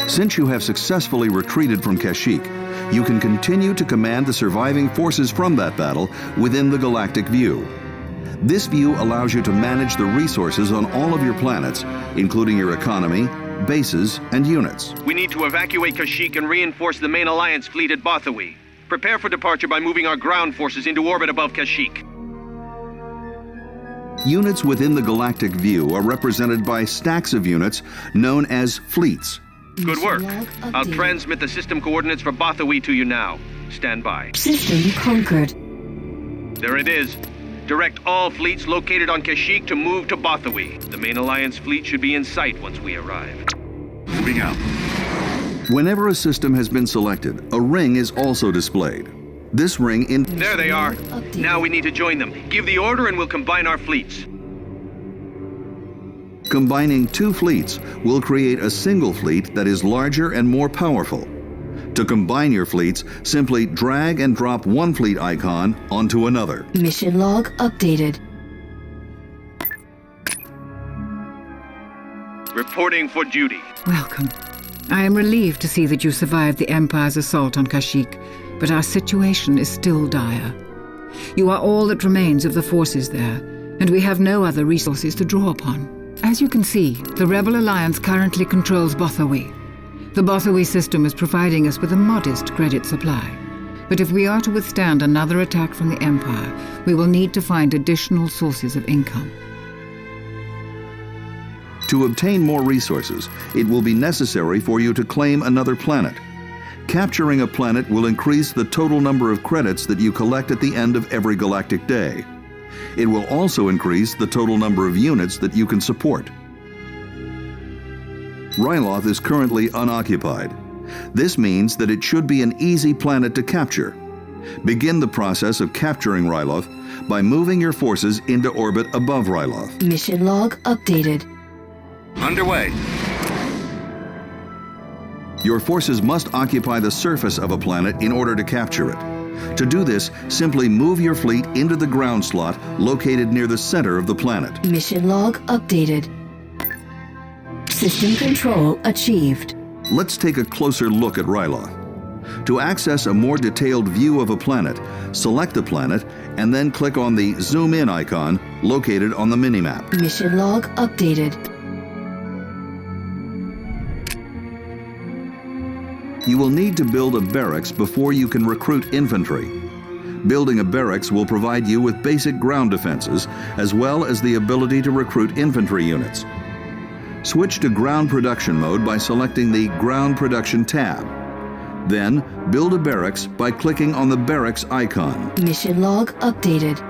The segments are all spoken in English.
Since you have successfully retreated from Kashyyyk, you can continue to command the surviving forces from that battle within the galactic view. This view allows you to manage the resources on all of your planets, including your economy, bases, and units. We need to evacuate Kashyyyk and reinforce the main Alliance fleet at Bothawi. Prepare for departure by moving our ground forces into orbit above Kashyyyk. Units within the galactic view are represented by stacks of units known as fleets. Good work. I'll transmit the system coordinates for Bothawi to you now. Stand by. System conquered. There it is. Direct all fleets located on Kashyyyk to move to Bothawi. The main Alliance fleet should be in sight once we arrive. Moving out. Whenever a system has been selected, a ring is also displayed. This ring There they are. Now we need to join them. Give the order and we'll combine our fleets. Combining two fleets will create a single fleet that is larger and more powerful. To combine your fleets, simply drag and drop one fleet icon onto another. Mission log updated. Reporting for duty. Welcome. I am relieved to see that you survived the Empire's assault on Kashyyyk, but our situation is still dire. You are all that remains of the forces there, and we have no other resources to draw upon. As you can see, the Rebel Alliance currently controls Bothawi. The Bothawi system is providing us with a modest credit supply. But if we are to withstand another attack from the Empire, we will need to find additional sources of income. To obtain more resources, it will be necessary for you to claim another planet. Capturing a planet will increase the total number of credits that you collect at the end of every galactic day. It will also increase the total number of units that you can support. Ryloth is currently unoccupied. This means that it should be an easy planet to capture. Begin the process of capturing Ryloth by moving your forces into orbit above Ryloth. Mission log updated. Underway. Your forces must occupy the surface of a planet in order to capture it. To do this, simply move your fleet into the ground slot located near the center of the planet. Mission log updated. System control achieved. Let's take a closer look at Ryloth. To access a more detailed view of a planet, select the planet and then click on the Zoom In icon located on the minimap. Mission log updated. You will need to build a barracks before you can recruit infantry. Building a barracks will provide you with basic ground defenses, as well as the ability to recruit infantry units. Switch to ground production mode by selecting the Ground Production tab. Then, build a barracks by clicking on the barracks icon. Mission log updated.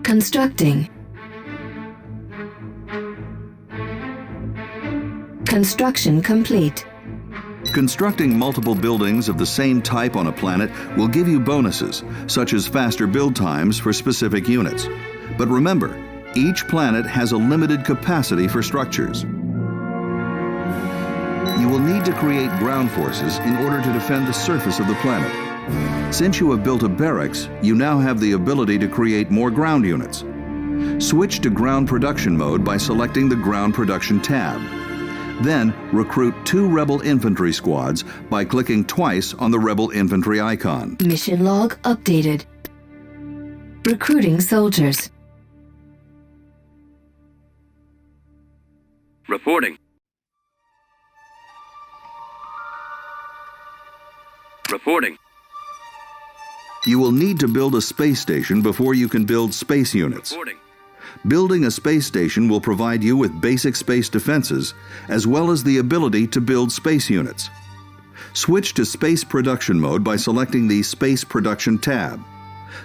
Constructing. Construction complete. Constructing multiple buildings of the same type on a planet will give you bonuses, such as faster build times for specific units. But remember, each planet has a limited capacity for structures. You will need to create ground forces in order to defend the surface of the planet. Since you have built a barracks, you now have the ability to create more ground units. Switch to ground production mode by selecting the Ground Production tab. Then, recruit 2 Rebel infantry squads by clicking twice on the Rebel infantry icon. Mission log updated. Recruiting soldiers. Reporting. Reporting. You will need to build a space station before you can build space units. Reporting. Building a space station will provide you with basic space defenses, as well as the ability to build space units. Switch to Space Production mode by selecting the Space Production tab.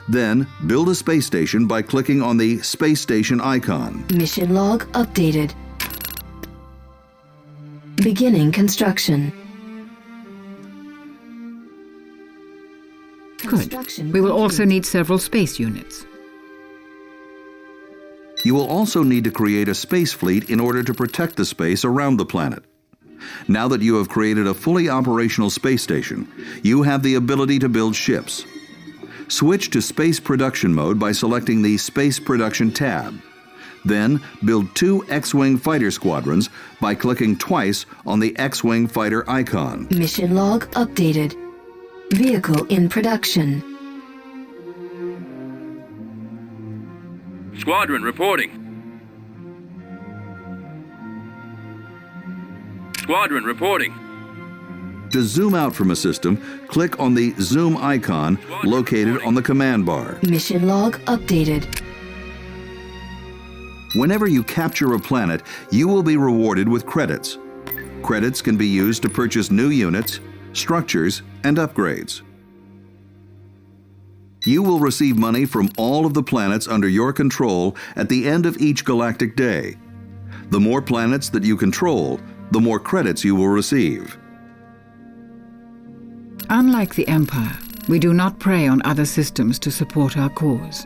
Then, build a space station by clicking on the Space Station icon. Mission log updated. Beginning construction. Good. We will also need several space units. You will also need to create a space fleet in order to protect the space around the planet. Now that you have created a fully operational space station, you have the ability to build ships. Switch to Space Production mode by selecting the Space Production tab. Then, build 2 X-Wing fighter squadrons by clicking twice on the X-Wing fighter icon. Mission log updated. Vehicle in production. Squadron reporting. Squadron reporting. To zoom out from a system, click on the zoom icon located on the command bar. Mission log updated. Whenever you capture a planet, you will be rewarded with credits. Credits can be used to purchase new units, structures, and upgrades. You will receive money from all of the planets under your control at the end of each galactic day. The more planets that you control, the more credits you will receive. Unlike the Empire, we do not prey on other systems to support our cause.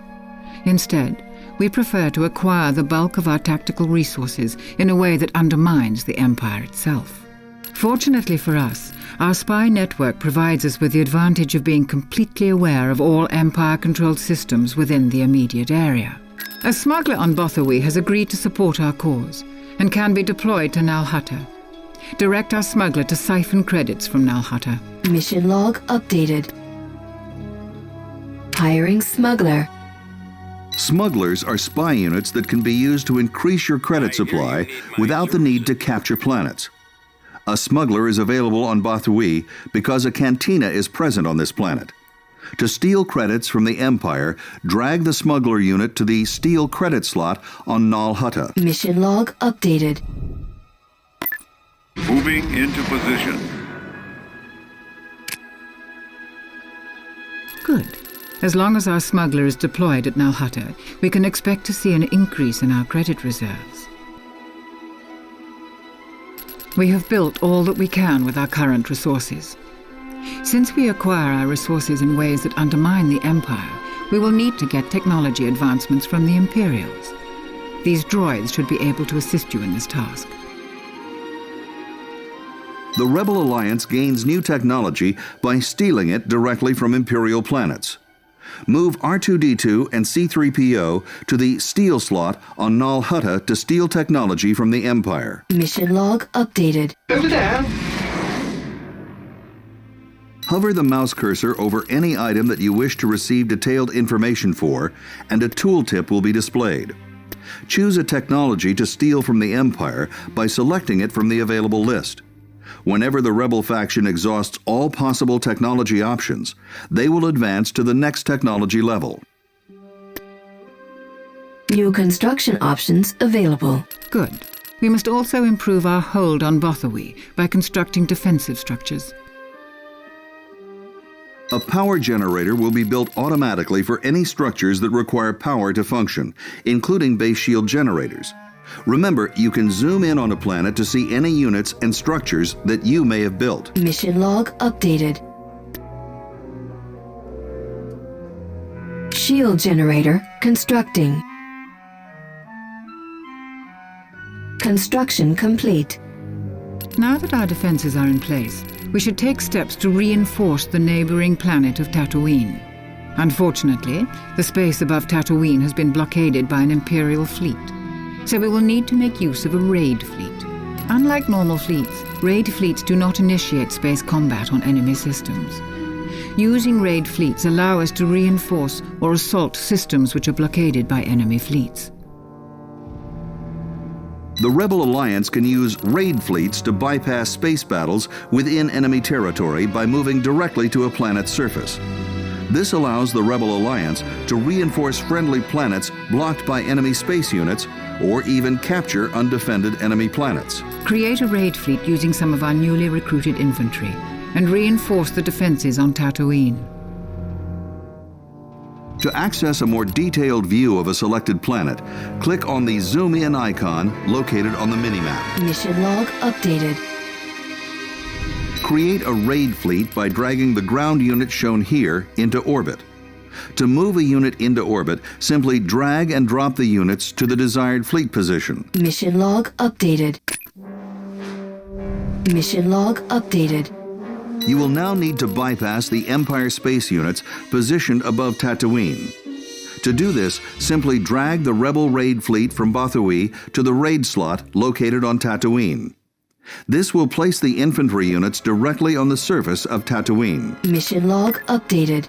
Instead, we prefer to acquire the bulk of our tactical resources in a way that undermines the Empire itself. Fortunately for us, our spy network provides us with the advantage of being completely aware of all Empire-controlled systems within the immediate area. A smuggler on Bothawi has agreed to support our cause and can be deployed to Nal Hutta. Direct our smuggler to siphon credits from Nal Hutta. Mission log updated. Hiring smuggler. Smugglers are spy units that can be used to increase your credit supply without the need to capture planets. A smuggler is available on Bothawi because a cantina is present on this planet. To steal credits from the Empire, drag the smuggler unit to the steal credit slot on Nal Hutta. Mission log updated. Moving into position. Good. As long as our smuggler is deployed at Nal Hutta, we can expect to see an increase in our credit reserves. We have built all that we can with our current resources. Since we acquire our resources in ways that undermine the Empire, we will need to get technology advancements from the Imperials. These droids should be able to assist you in this task. The Rebel Alliance gains new technology by stealing it directly from Imperial planets. Move R2-D2 and C-3PO to the steal slot on Nal Hutta to steal technology from the Empire. Mission log updated. Over there. Hover the mouse cursor over any item that you wish to receive detailed information for, and a tooltip will be displayed. Choose a technology to steal from the Empire by selecting it from the available list. Whenever the Rebel faction exhausts all possible technology options, they will advance to the next technology level. New construction options available. Good. We must also improve our hold on Bothawi by constructing defensive structures. A power generator will be built automatically for any structures that require power to function, including base shield generators. Remember, you can zoom in on a planet to see any units and structures that you may have built. Mission log updated. Shield generator constructing. Construction complete. Now that our defenses are in place, we should take steps to reinforce the neighboring planet of Tatooine. Unfortunately, the space above Tatooine has been blockaded by an Imperial fleet, so we will need to make use of a raid fleet. Unlike normal fleets, raid fleets do not initiate space combat on enemy systems. Using raid fleets allow us to reinforce or assault systems which are blockaded by enemy fleets. The Rebel Alliance can use raid fleets to bypass space battles within enemy territory by moving directly to a planet's surface. This allows the Rebel Alliance to reinforce friendly planets blocked by enemy space units, or even capture undefended enemy planets. Create a raid fleet using some of our newly recruited infantry, and reinforce the defenses on Tatooine. To access a more detailed view of a selected planet, click on the Zoom In icon located on the minimap. Mission log updated. Create a raid fleet by dragging the ground unit shown here into orbit. To move a unit into orbit, simply drag and drop the units to the desired fleet position. Mission log updated. Mission log updated. You will now need to bypass the Empire space units positioned above Tatooine. To do this, simply drag the Rebel raid fleet from Bothawui to the raid slot located on Tatooine. This will place the infantry units directly on the surface of Tatooine. Mission log updated.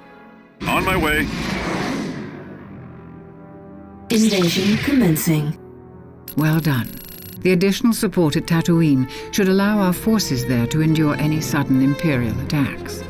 On my way. Invasion commencing. Well done. The additional support at Tatooine should allow our forces there to endure any sudden Imperial attacks.